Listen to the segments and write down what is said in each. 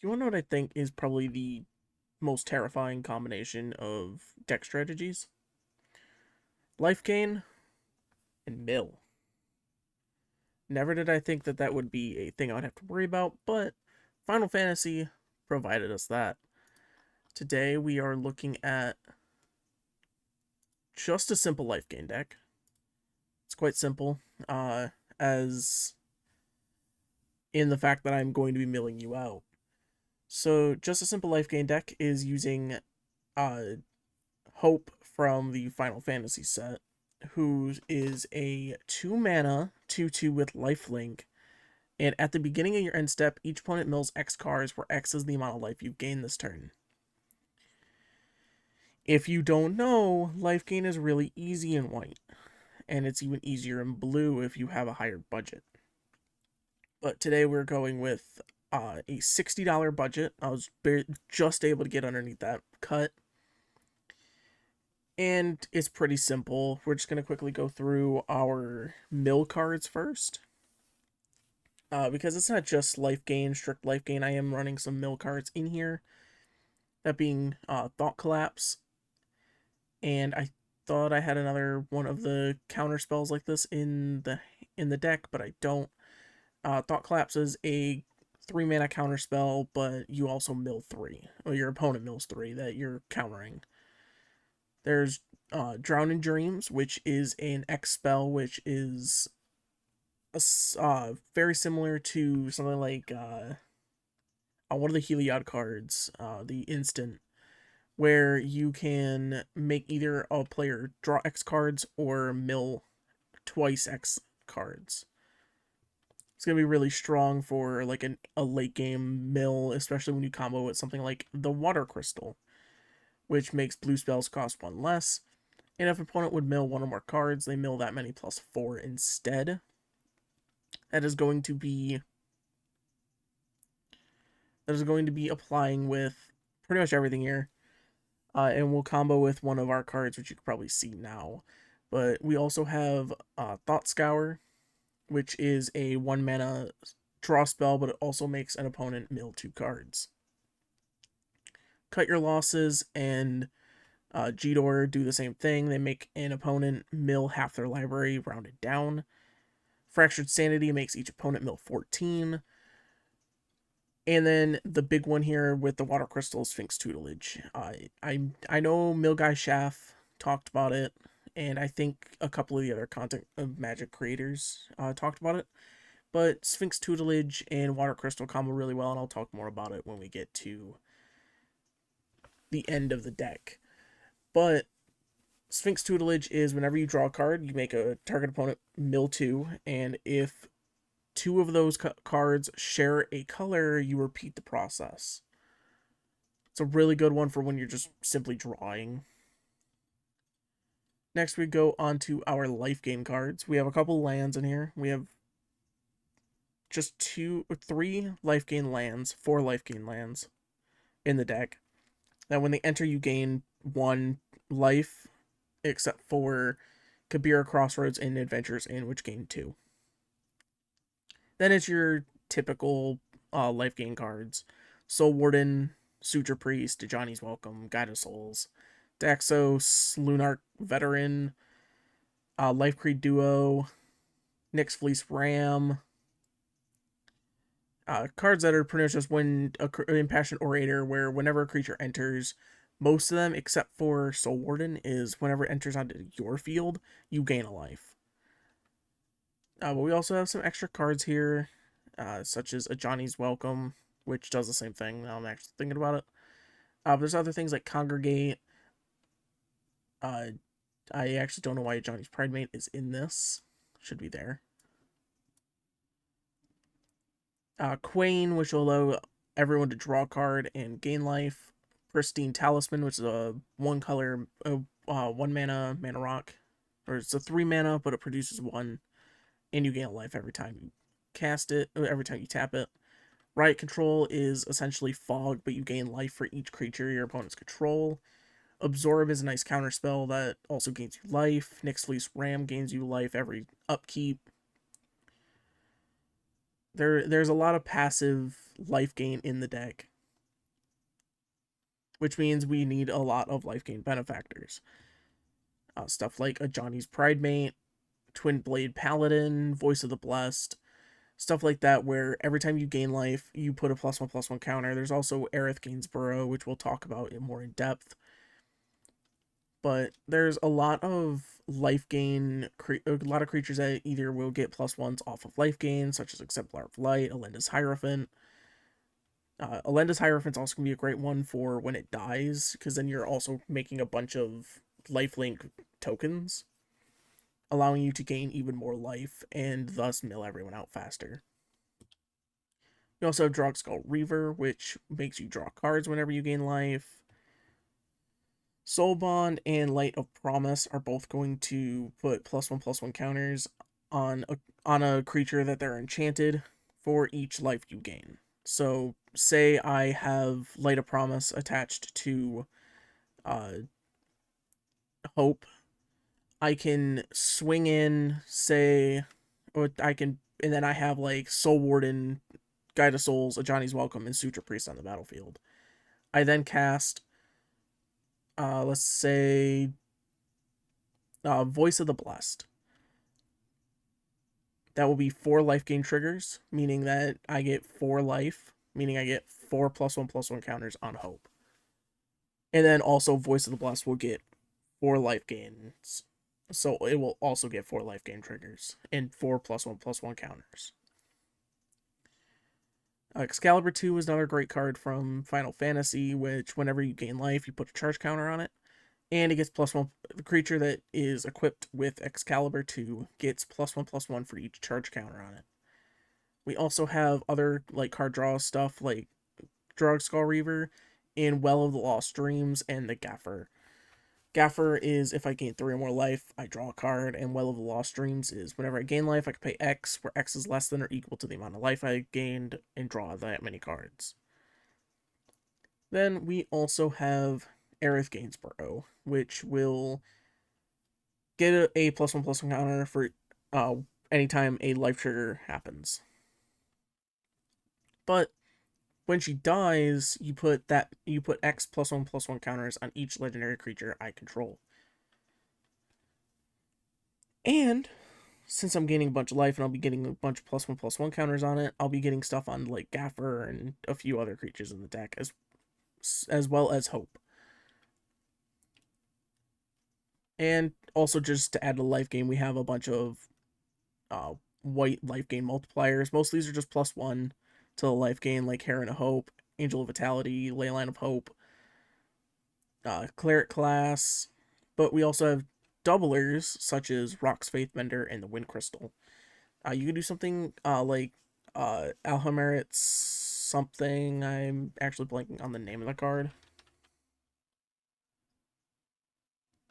You want to know what I think is probably the most terrifying combination of deck strategies? Lifegain and Mill. Never did I think that that would be a thing I would have to worry about, but Final Fantasy provided us that. Today we are looking at just a simple Lifegain deck. It's quite simple, as in the fact that I'm going to be milling you out. So just a simple Lifegain deck is using uh, Hope from the Final Fantasy set, who is a 2 mana 2/2 with lifelink. And at the beginning of your end step, each opponent mills X cards, where X is the amount of life you've gained this turn. If you don't know, life gain is really easy in white, and it's even easier in blue if you have a higher budget. But today we're going with a $60 budget. I was just able to get underneath that cut. And it's pretty simple. We're just going to quickly go through our mill cards first. Because it's not just life gain, strict life gain. I am running some mill cards in here. That being Thought Collapse. And I thought I had another one of the counter spells like this in the deck, but I don't. Thought Collapse is a 3 mana counter spell, but you also mill 3. Or your opponent mills 3 that you're countering. There's Drown in Dreams, which is an X spell, which is very similar to something like one of the Heliod cards, the instant, where you can make either a player draw X cards or mill twice X cards. It's going to be really strong for like a late game mill, especially when you combo with something like the Water Crystal, which makes blue spells cost 1 less. And if an opponent would mill 1 or more cards, they mill that many plus 4 instead. That is going to be applying with pretty much everything here. And we'll combo with one of our cards, which you can probably see now. But we also have Thought Scour, which is a 1 mana draw spell, but it also makes an opponent mill 2 cards. Cut Your Losses and G-Door do the same thing. They make an opponent mill half their library, rounded down. Fractured Sanity makes each opponent mill 14. And then the big one here with the Water Crystal, Sphinx Tutelage. I know Milguy Schaff talked about it, and I think a couple of the other content of Magic creators talked about it. But Sphinx Tutelage and Water Crystal combo really well, and I'll talk more about it when we get to the end of the deck. But Sphinx Tutelage is whenever you draw a card, you make a target opponent mill 2, and if 2 of those cards share a color, you repeat the process. It's a really good one for when you're just simply drawing. Next, we go on to our life gain cards. We have a couple lands in here. We have just 2 or 3 life gain lands, 4 life gain lands in the deck. Now, when they enter, you gain 1 life, except for Kabira Crossroads and Adventures In, which gain 2. Then it's your typical life gain cards. Soul Warden, Suture Priest, Johnny's Welcome, Guide of Souls, Daxos, Lunarch Veteran, Life Creed Duo, Nyx Fleece Ram. Cards that are pretty much just when an Impassioned Orator, where whenever a creature enters, most of them, except for Soul Warden, is whenever it enters onto your field, you gain a life. But we also have some extra cards here, such as a Johnny's Welcome, which does the same thing. Now I'm actually thinking about it. But there's other things like Congregate. I actually don't know why Johnny's Pridemate is in this. Should be there. Quain, which will allow everyone to draw a card and gain life. Pristine Talisman, which is a 1 color, 1 mana rock. Or it's a 3 mana, but it produces 1. And you gain a life every time you cast it, or every time you tap it. Riot Control is essentially Fog, but you gain life for each creature your opponents control. Absorb is a nice counter spell that also gains you life. Nyx Fleece Ram gains you life every upkeep. There's a lot of passive life gain in the deck. which means we need a lot of life gain benefactors. Stuff like a Johnny's Pride Mate, Twin Blade Paladin, Voice of the Blessed, stuff like that, where every time you gain life, you put a +1/+1 counter. There's also Aerith Gainsborough, which we'll talk about in more in depth. But there's a lot of life gain, a lot of creatures that either will get +1s off of life gain, such as Exemplar of Light, Alenda's Hierophant. Alenda's Hierophant's also going to be a great one for when it dies, because then you're also making a bunch of lifelink tokens, allowing you to gain even more life and thus mill everyone out faster. You also have Drogskull Reaver, which makes you draw cards whenever you gain life. Soul Bond and Light of Promise are both going to put +1/+1 counters on a creature that they're enchanted for each life you gain. So, say I have Light of Promise attached to Hope, I can swing in, say, or I can, and then I have like Soul Warden, Guide of Souls, a Johnny's Welcome, and Suture Priest on the battlefield. I then cast, let's say, Voice of the Blessed. That will be 4 life gain triggers, meaning that I get 4 life, meaning I get 4 +1/+1 counters on Hope. And then also Voice of the Blessed will get 4 life gains. So it will also get 4 life gain triggers and 4 +1/+1 counters. Excalibur 2 is another great card from Final Fantasy, which whenever you gain life, you put a charge counter on it. And it gets +1. The creature that is equipped with Excalibur 2 gets +1/+1 for each charge counter on it. We also have other like card draw stuff like Drogskull Reaver and Well of the Lost Dreams and the Gaffer. Gaffer is if I gain 3 or more life, I draw a card, and Well of the Lost Dreams is whenever I gain life, I can pay X, where X is less than or equal to the amount of life I gained, and draw that many cards. Then we also have Aerith Gainsborough, which will get a +1/+1 counter for anytime a life trigger happens. But when she dies, you put X +1/+1 counters on each legendary creature I control. And since I'm gaining a bunch of life and I'll be getting a bunch of +1/+1 counters on it, I'll be getting stuff on like Gaffer and a few other creatures in the deck as well as Hope. And also just to add to life gain, we have a bunch of white life gain multipliers. Most of these are just +1 to the life gain, like Heron of Hope, Angel of Vitality, Leyline of Hope, Cleric class. But we also have doublers such as Rock's Faithbender and the Wind Crystal. You can do something like Alhamerit's something. I'm actually blanking on the name of the card.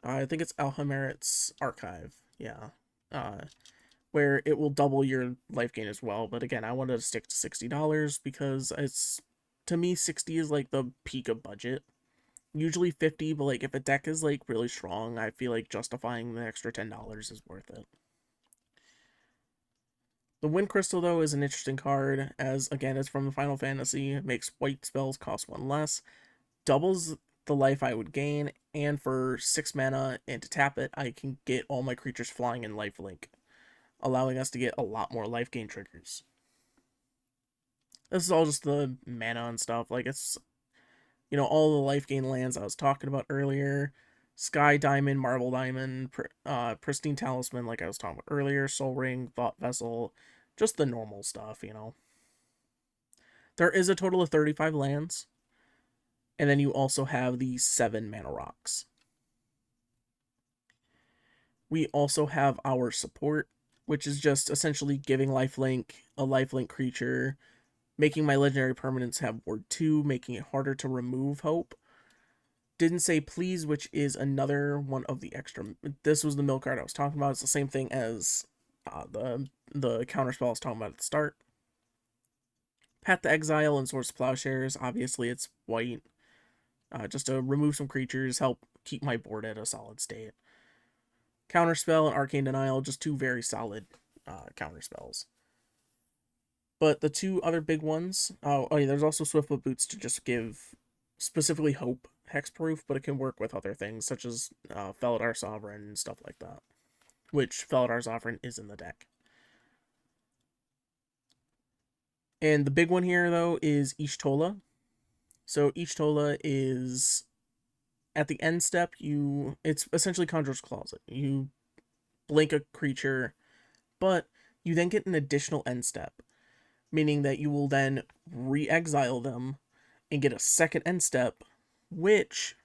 I think it's Alhamerit's Archive. Yeah. Where it will double your life gain as well. But again, I wanted to stick to $60 because it's, to me, 60 is like the peak of budget. Usually 50, but like if a deck is like really strong, I feel like justifying the extra $10 is worth it. The Wind Crystal, though, is an interesting card, as again, it's from the Final Fantasy. It makes white spells cost 1 less, doubles the life I would gain, and for 6 mana, and to tap it, I can get all my creatures flying in lifelink, allowing us to get a lot more life gain triggers. This is all just the mana and stuff. Like, it's, you know, all the life gain lands I was talking about earlier. Sky Diamond, Marble Diamond, Pristine Talisman, like I was talking about earlier, Soul Ring, Thought Vessel, just the normal stuff, you know. There is a total of 35 lands, and then you also have the 7 mana rocks. We also have our support, which is just essentially giving lifelink, a lifelink creature, making my legendary permanents have ward 2, making it harder to remove Hope. Didn't say Please, which is another one of the extra. This was the mill card I was talking about. It's the same thing as the counterspell I was talking about at the start. Path to Exile and Swords to Plowshares. Obviously, it's white. Just to remove some creatures, help keep my board at a solid state. Counterspell and Arcane Denial, just 2 very solid counterspells. But the 2 other big ones, yeah, there's also Swiftfoot Boots to just give specifically Hope hexproof, but it can work with other things such as Felidar Sovereign and stuff like that, which Felidar Sovereign is in the deck. And the big one here, though, is Ishtola. So Ishtola is at the end step. It's essentially Conjurer's Closet. You blink a creature, but you then get an additional end step, meaning that you will then re-exile them and get a second end step, which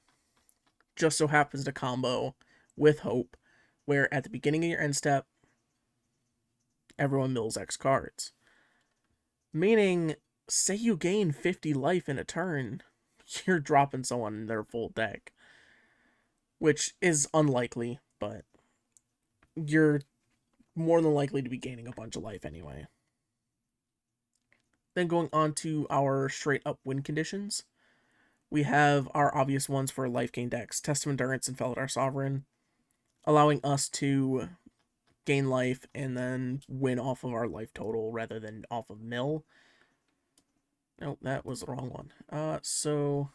just so happens to combo with Hope, where at the beginning of your end step, everyone mills X cards. Meaning, say you gain 50 life in a turn, you're dropping someone in their full deck. Which is unlikely, but you're more than likely to be gaining a bunch of life anyway. Then going on to our straight up win conditions. We have our obvious ones for Lifegain decks, Test of Endurance and Felidar Sovereign, allowing us to gain life and then win off of our life total rather than off of mill. Nope, that was the wrong one. So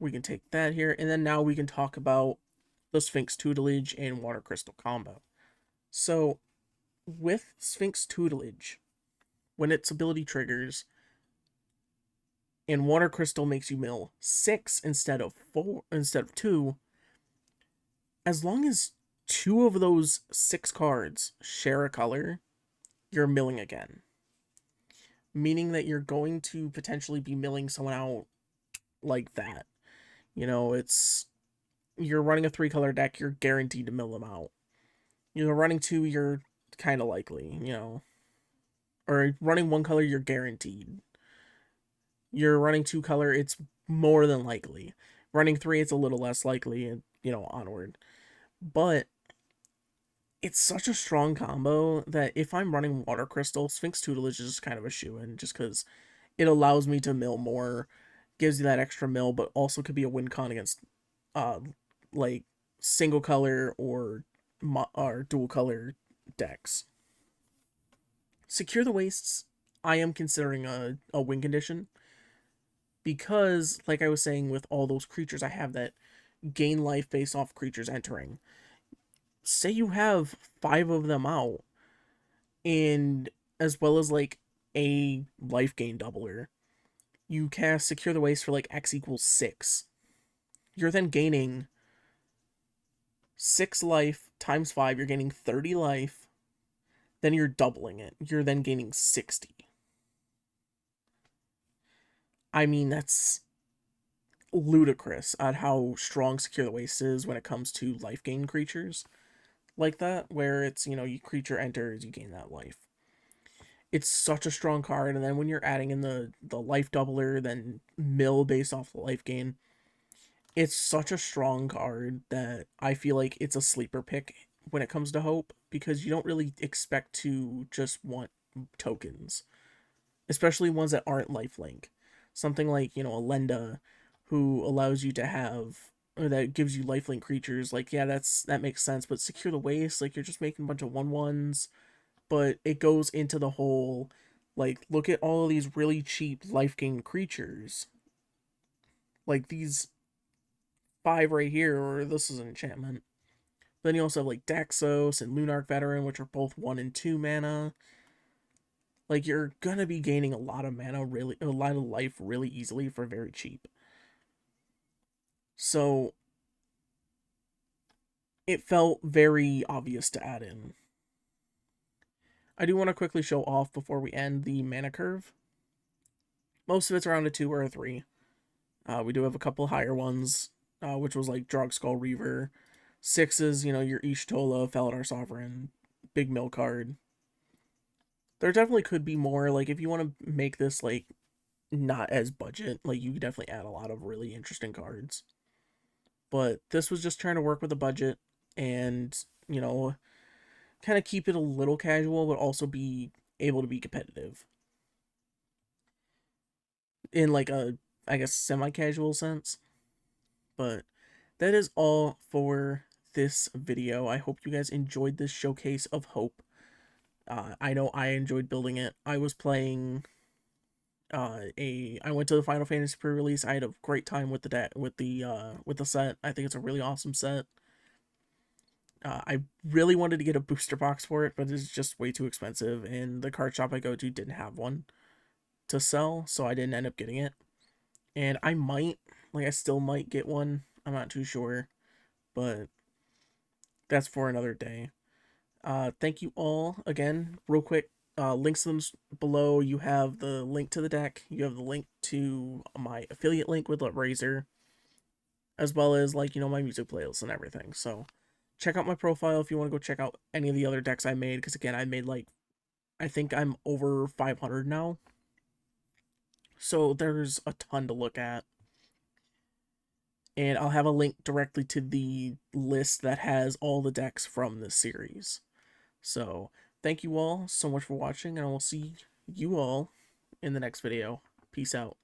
we can take that here, and then now we can talk about the Sphinx Tutelage and Water Crystal combo. So with Sphinx Tutelage, when its ability triggers, and Water Crystal makes you mill 6 instead of 2, as long as 2 of those 6 cards share a color, you're milling again. Meaning that you're going to potentially be milling someone out like that. You know, you're running a 3-color deck, you're guaranteed to mill them out. You're running 2, you're kind of likely, you know. Or running 1 color, you're guaranteed. You're running 2 color, it's more than likely. Running 3, it's a little less likely, and, you know, onward. But it's such a strong combo that if I'm running Water Crystal, Sphinx Tutelage is just kind of a shoo-in, just because it allows me to mill more, gives you that extra mill, but also could be a win con against, like, single color or dual color decks. Secure the Wastes, I am considering a win condition, because, like I was saying, with all those creatures I have that gain life based off creatures entering, say you have 5 of them out, and as well as like a life gain doubler, you cast Secure the Waste for like X equals 6. You're then gaining 6 life times 5, you're gaining 30 life, then you're doubling it. You're then gaining 60. I mean, that's ludicrous at how strong Secure the Waste is when it comes to life gain creatures like that, where it's, you know, your creature enters, you gain that life. It's such a strong card, and then when you're adding in the life doubler, then mill based off the life gain, it's such a strong card that I feel like it's a sleeper pick when it comes to Hope, because you don't really expect to just want tokens, especially ones that aren't lifelink. Something like, you know, a Lenda, who allows you to have, or that gives you lifelink creatures, like, yeah, that makes sense, but Secure the Waste, like, you're just making a bunch of 1/1s, but it goes into the whole, like, look at all of these really cheap life gain creatures. Like, these 5 right here, or this is an enchantment. Then you also have, like, Daxos and Lunarch Veteran, which are both 1 and 2 mana. Like, you're gonna be gaining a lot of mana, a lot of life really easily for very cheap. So, it felt very obvious to add in. I do want to quickly show off before we end the mana curve. Most of it's around a 2 or a 3. We do have a couple higher ones, which was like Drogskull Reaver. 6s, you know, your Ishtola, Felidar Sovereign, big mill card. There definitely could be more. Like, if you want to make this, like, not as budget, like, you could definitely add a lot of really interesting cards. But this was just trying to work with a budget and, you know, kind of keep it a little casual, but also be able to be competitive. In, like, a, I guess, semi-casual sense. But that is all for this video. I hope you guys enjoyed this showcase of Hope. I know I enjoyed building it. I was playing I went to the Final Fantasy pre-release. I had a great time with the set. I think it's a really awesome set. I really wanted to get a booster box for it, but it's just way too expensive, and the card shop I go to didn't have one to sell, so I didn't end up getting it. And I still might get one. I'm not too sure, but that's for another day. Thank you all again. Real quick, links to them below. You have the link to the deck. You have the link to my affiliate link with Razor, as well as my music playlist and everything. So check out my profile if you want to go check out any of the other decks I made. Because again, I made I think I'm over 500 now. So there's a ton to look at. And I'll have a link directly to the list that has all the decks from this series. So thank you all so much for watching, and I will see you all in the next video. Peace out.